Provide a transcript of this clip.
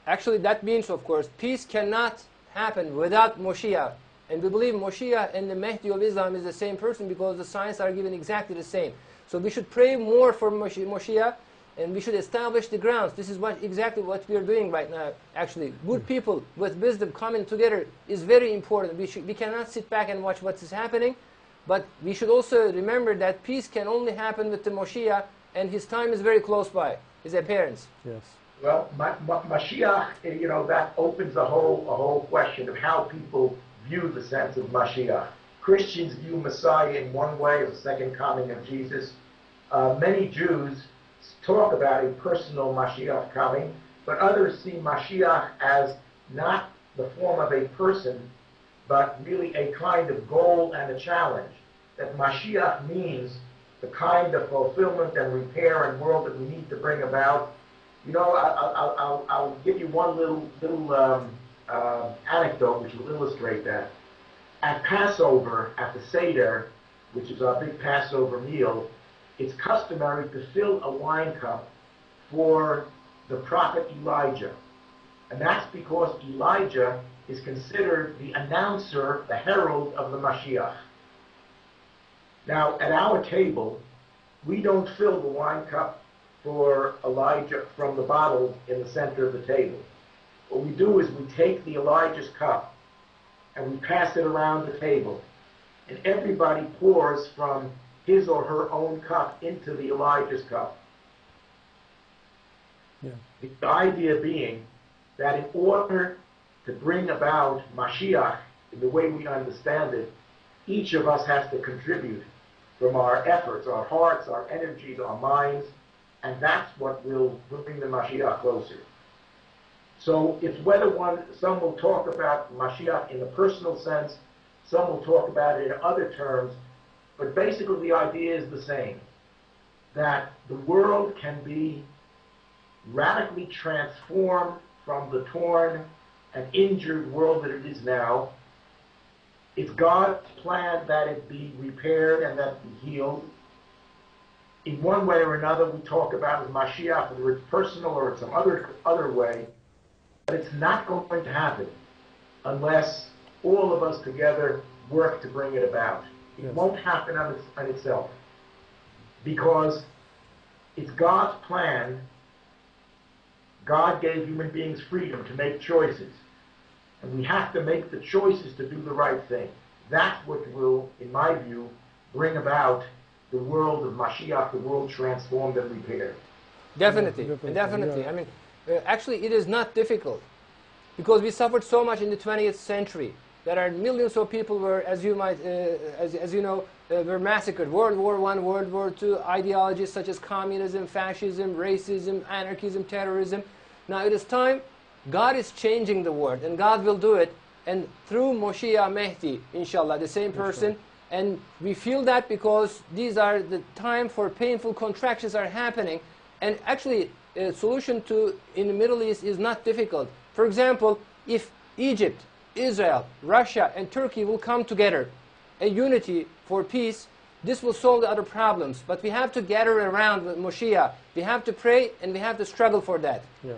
Actually, that means, of course, peace cannot happen without Moshiach. And we believe Moshiach and the Mahdi of Islam is the same person because the signs are given exactly the same. So we should pray more for Moshiach, and we should establish the grounds. This is exactly what we are doing right now, actually. Good people with wisdom coming together is very important. We cannot sit back and watch what is happening, but we should also remember that peace can only happen with the Moshiach, and his time is very close by, his appearance. Yes. Well, Mashiach, you know, that opens a whole question of how people view the sense of Mashiach. Christians view Messiah in one way as the second coming of Jesus. Many Jews talk about a personal Mashiach coming, but others see Mashiach as not the form of a person, but really a kind of goal and a challenge. That Mashiach means the kind of fulfillment and repair and world that we need to bring about. You know, I'll give you one little anecdote which will illustrate that. At Passover, at the Seder, which is our big Passover meal, it's customary to fill a wine cup for the prophet Elijah. And that's because Elijah is considered the announcer, the herald of the Mashiach. Now, at our table, we don't fill the wine cup for Elijah from the bottle in the center of the table. What we do is we take the Elijah's cup and we pass it around the table. And everybody pours from his or her own cup into the Elijah's cup. Yeah. The idea being that in order to bring about Mashiach in the way we understand it, each of us has to contribute from our efforts, our hearts, our energies, our minds, and that's what will bring the Mashiach closer. So it's whether some will talk about Mashiach in the personal sense, some will talk about it in other terms, but basically the idea is the same, that the world can be radically transformed from the torn and injured world that it is now. It's God's plan that it be repaired and that it be healed. In one way or another, we talk about as Mashiach, whether it's personal or in some other way, but it's not going to happen unless all of us together work to bring it about. It Yes. won't happen on itself, because it's God's plan. God gave human beings freedom to make choices, and we have to make the choices to do the right thing. That's what will, in my view, bring about the world of Mashiach, the world transformed and repaired. Definitely, Definitely, definitely. yeah. I mean, actually, it is not difficult, because we suffered so much in the 20th century. There are millions of people were, as you might, as you know, were massacred. World War I, World War II, ideologies such as communism, fascism, racism, anarchism, terrorism. Now it is time. God is changing the world, and God will do it. And through Moshiach Mahdi, inshallah, the same person. And we feel that because these are the time for painful contractions are happening. And actually, a solution in the Middle East is not difficult. For example, if Egypt, Israel, Russia, and Turkey will come together, a unity for peace, this will solve the other problems. But we have to gather around with Moshiach. We have to pray, and we have to struggle for that. Yeah.